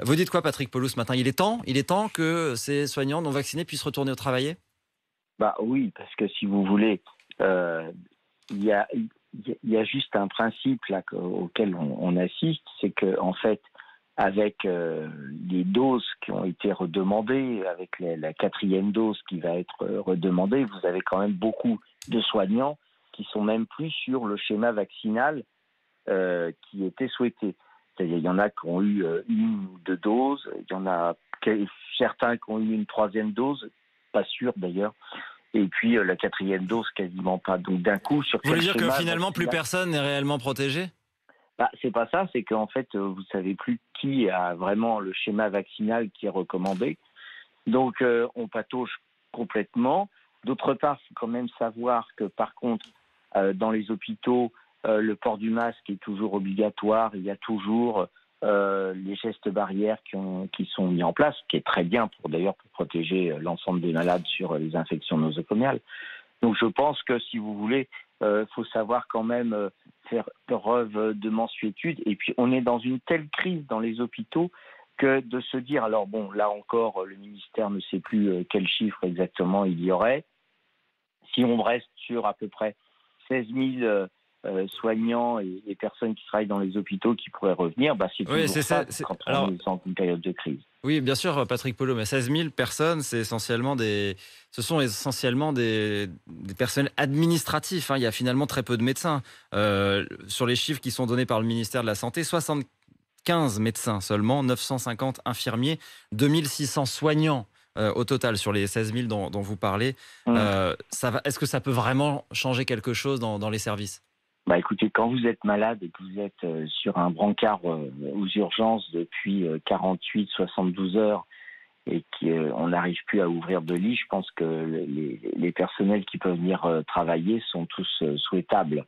Vous dites quoi, Patrick Pelloux, ce matin? Il est temps que ces soignants non vaccinés puissent retourner au travailler? Bah oui, parce que si vous voulez, euh, il y a, il y a juste un principe là auquel on assiste, c'est que en fait, avec les doses qui ont été redemandées, avec la quatrième dose qui va être redemandée, vous avez quand même beaucoup de soignants qui sont même plus sur le schéma vaccinal qui était souhaité. C'est-à-dire, il y en a qui ont eu une ou deux doses, il y en a certains qui ont eu une troisième dose, pas sûr d'ailleurs, et puis la quatrième dose quasiment pas. Donc d'un coup, sur Vous quel voulez dire que schéma finalement, plus vaccinal? personne n'est réellement protégé? Bah, c'est pas ça, c'est qu'en fait, vous savez plus qui a vraiment le schéma vaccinal qui est recommandé. Donc on patauge complètement. D'autre part, il faut quand même savoir que par contre, dans les hôpitaux, le port du masque est toujours obligatoire. Il y a toujours les gestes barrières qui sont mis en place, ce qui est très bien d'ailleurs pour protéger l'ensemble des malades sur les infections nosocomiales. Donc je pense que si vous voulez, faut savoir quand même faire preuve de mansuétude. Et puis on est dans une telle crise dans les hôpitaux que de se dire, alors bon, là encore, le ministère ne sait plus quel chiffre exactement il y aurait. Si on reste sur à peu près 16 000 soignants et personnes qui travaillent dans les hôpitaux qui pourraient revenir, bah c'est Oui, toujours ça quand on alors, est dans une période de crise. oui, bien sûr, Patrick Pelloux, mais 16 000 personnes, ce sont essentiellement des personnels administratifs, hein. Il y a finalement très peu de médecins. Sur les chiffres qui sont donnés par le ministère de la Santé, 75 médecins seulement, 950 infirmiers, 2600 soignants au total sur les 16 000 dont vous parlez. Hum. Est-ce que ça peut vraiment changer quelque chose dans les services? Bah écoutez, quand vous êtes malade et que vous êtes sur un brancard aux urgences depuis 48-72 heures et qu'on n'arrive plus à ouvrir de lit, je pense que les personnels qui peuvent venir travailler sont tous souhaitables.